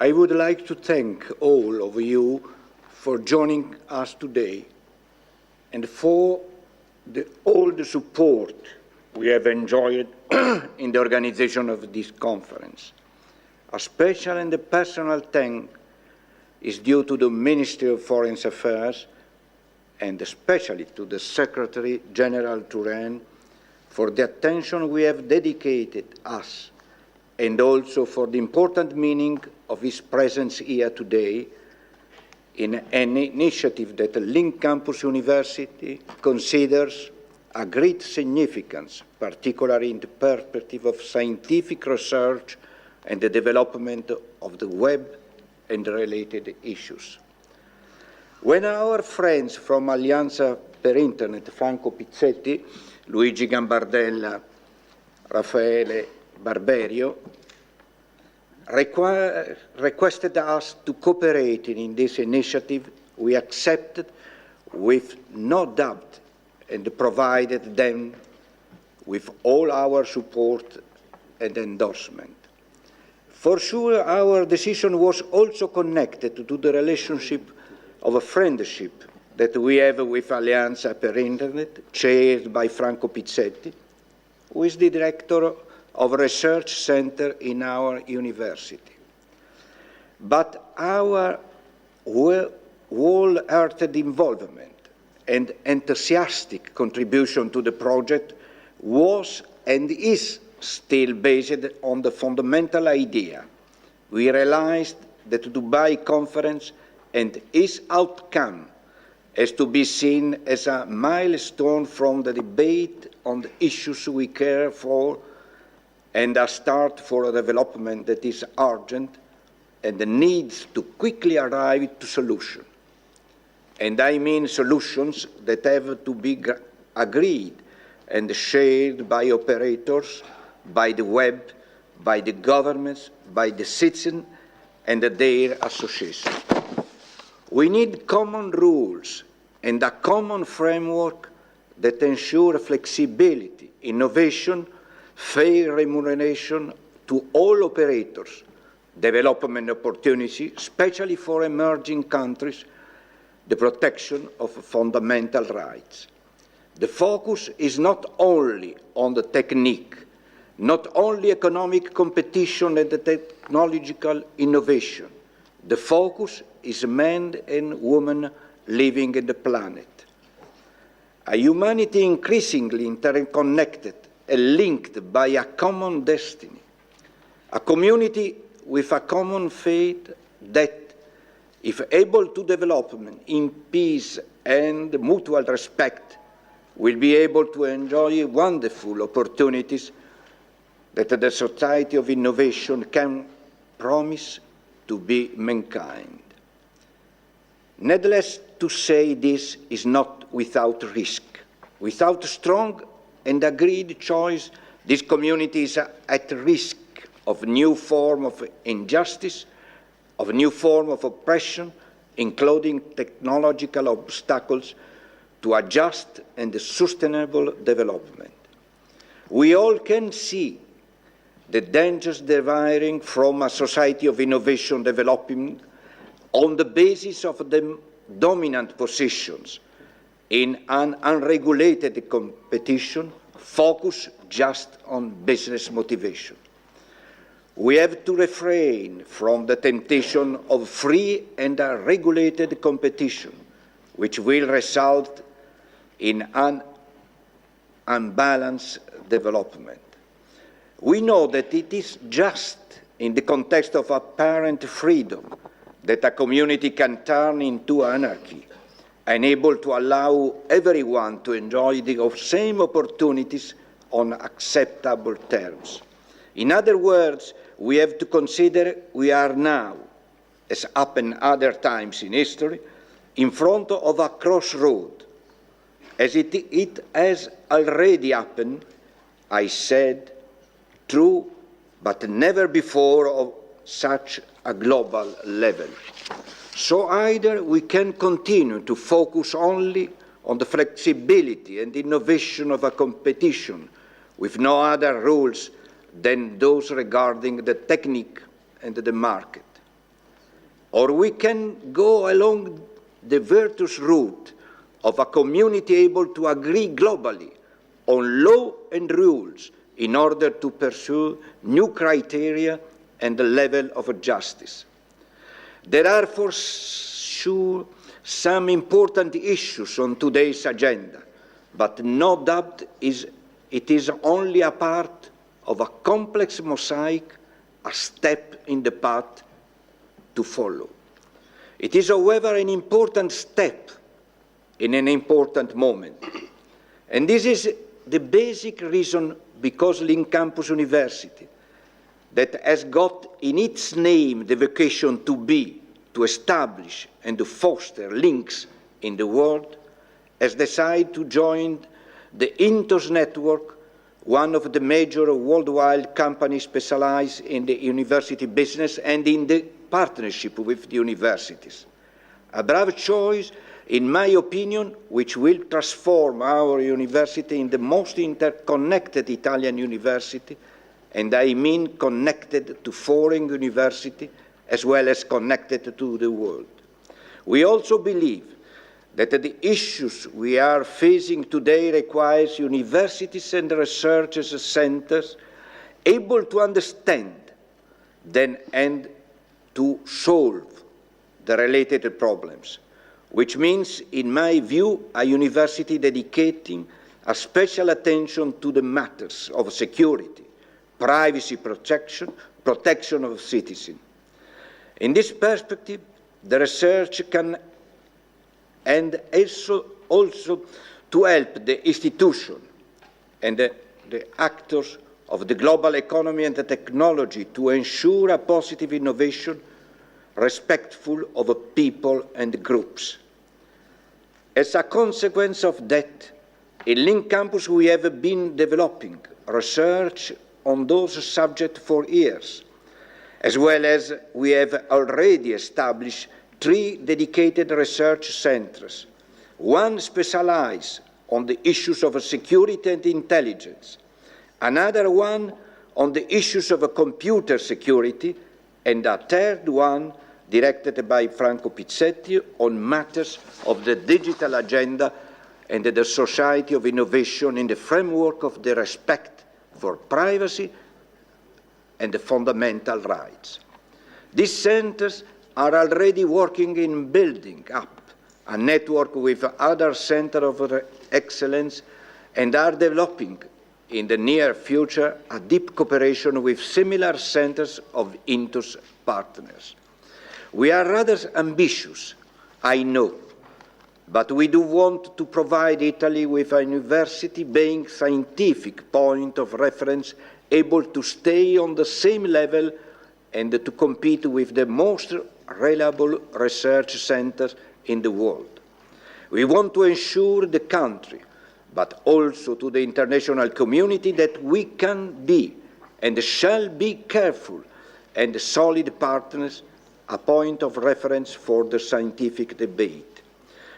I would like to thank all of you for joining us today and for all the support we have enjoyed in the organization of this conference. A special and a personal thanks is due to the Ministry of Foreign Affairs and especially to the Secretary General Turin for the attention we have dedicated us and also for the important meaning of his presence here today in an initiative that Link Campus University considers a great significance, particularly in the perspective of scientific research and the development of the web and related issues. When our friends from Alleanza per Internet, Franco Pizzetti, Luigi Gambardella, Raffaele Barberio, requested us to cooperate in this initiative, we accepted with no doubt and provided them with all our support and endorsement. For sure, our decision was also connected to the relationship of a friendship that we have with Alleanza per Internet, chaired by Franco Pizzetti, who is the director of a research center in our university. But our wholehearted involvement and enthusiastic contribution to the project was and is still based on the fundamental idea. We realized that the Dubai conference and its outcome has to be seen as a milestone from the debate on the issues we care for and a start for a development that is urgent and needs to quickly arrive to solutions. And I mean solutions that have to be agreed and shared by operators, by the web, by the governments, by the citizens and their associations. We need common rules and a common framework that ensure flexibility, innovation, fair remuneration to all operators, development opportunities, especially for emerging countries, the protection of fundamental rights. The focus is not only on the technique, not only economic competition and the technological innovation. The focus is men and women living in the planet. A humanity increasingly interconnected and linked by a common destiny. A community with a common fate that, if able to develop in peace and mutual respect, will be able to enjoy wonderful opportunities that the society of innovation can promise to be mankind. Needless to say, this is not without risk. Without strong and agreed choice, this community is at risk of new form of injustice, of new form of oppression, including technological obstacles to a just and sustainable development. We all can see the dangers deriving from a society of innovation developing on the basis of the dominant positions in an unregulated competition focused just on business motivation. We have to refrain from the temptation of free and regulated competition, which will result in an unbalanced development. We know that it is just in the context of apparent freedom that a community can turn into anarchy, unable to allow everyone to enjoy the same opportunities on acceptable terms. In other words, we have to consider we are now, as happened other times in history, in front of a crossroad. As it has already happened, I said, true, but never before of such a global level. So either we can continue to focus only on the flexibility and innovation of a competition with no other rules than those regarding the technique and the market. or we can go along the virtuous route of a community able to agree globally on law and rules in order to pursue new criteria and the level of justice. There are for sure some important issues on today's agenda, but no doubt it is only a part of a complex mosaic, a step in the path to follow. It is, however, an important step in an important moment. And this is the basic reason because Link Campus University, that has got in its name the vocation to be, to establish and to foster links in the world, has decided to join the Intos network, one of the major worldwide companies specialized in the university business and in the partnership with the universities. A brave choice, in my opinion, which will transform our university in the most interconnected Italian university, and I mean connected to foreign university as well as connected to the world. We also believe that the issues we are facing today requires universities and research centers able to understand them and to solve the related problems, which means, in my view, a university dedicating a special attention to the matters of security, privacy protection, protection of citizens. In this perspective, the research can and also to help the institution and the actors of the global economy and the technology to ensure a positive innovation respectful of people and groups. As a consequence of that, in Link Campus we have been developing research on those subjects for years, as well as we have already established 3 dedicated research centers, one specialized on the issues of security and intelligence, another one on the issues of computer security, and a third one directed by Franco Pizzetti on matters of the digital agenda and the society of innovation in the framework of the respect for privacy and the fundamental rights. These centers are already working in building up a network with other centers of excellence and are developing in the near future a deep cooperation with similar centers of Intos partners. We are rather ambitious, I know, but we do want to provide Italy with a university-based scientific point of reference able to stay on the same level and to compete with the most reliable research centers in the world. We want to ensure the country, but also to the international community, that we can be and shall be careful and solid partners, a point of reference for the scientific debate.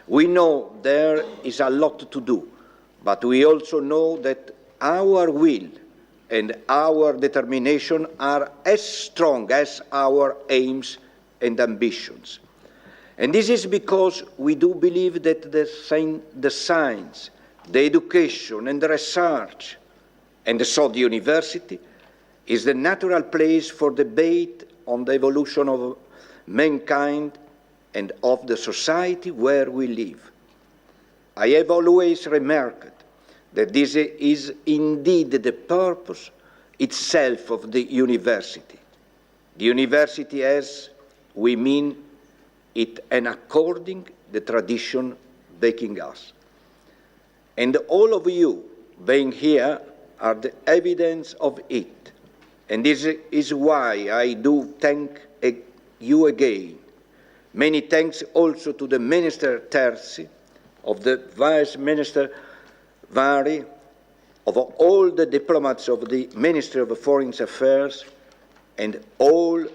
We know there is a lot to do, but we also know that our will and our determination are as strong as our aims and ambitions. And this is because we do believe that the science, the education and the research, and so the university, is the natural place for debate on the evolution of mankind and of the society where we live. I have always remarked that this is indeed the purpose itself of the university. The university as we mean it and according the tradition baking us. And all of you being here are the evidence of it. And this is why I do thank you again. Many thanks also to the Minister Terzi, of the Vice Minister Vari, of all the diplomats of the Ministry of Foreign Affairs, and all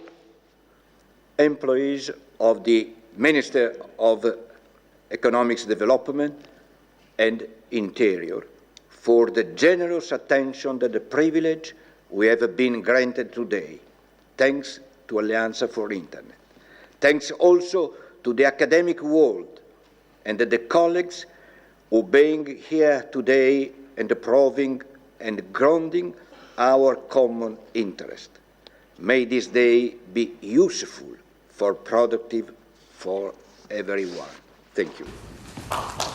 employees of the Minister of Economic Development and Interior for the generous attention and the privilege we have been granted today. Thanks to Alleanza for Internet. Thanks also to the academic world and the colleagues who being here today and proving and grounding our common interest. May this day be useful, productive for everyone. Thank you.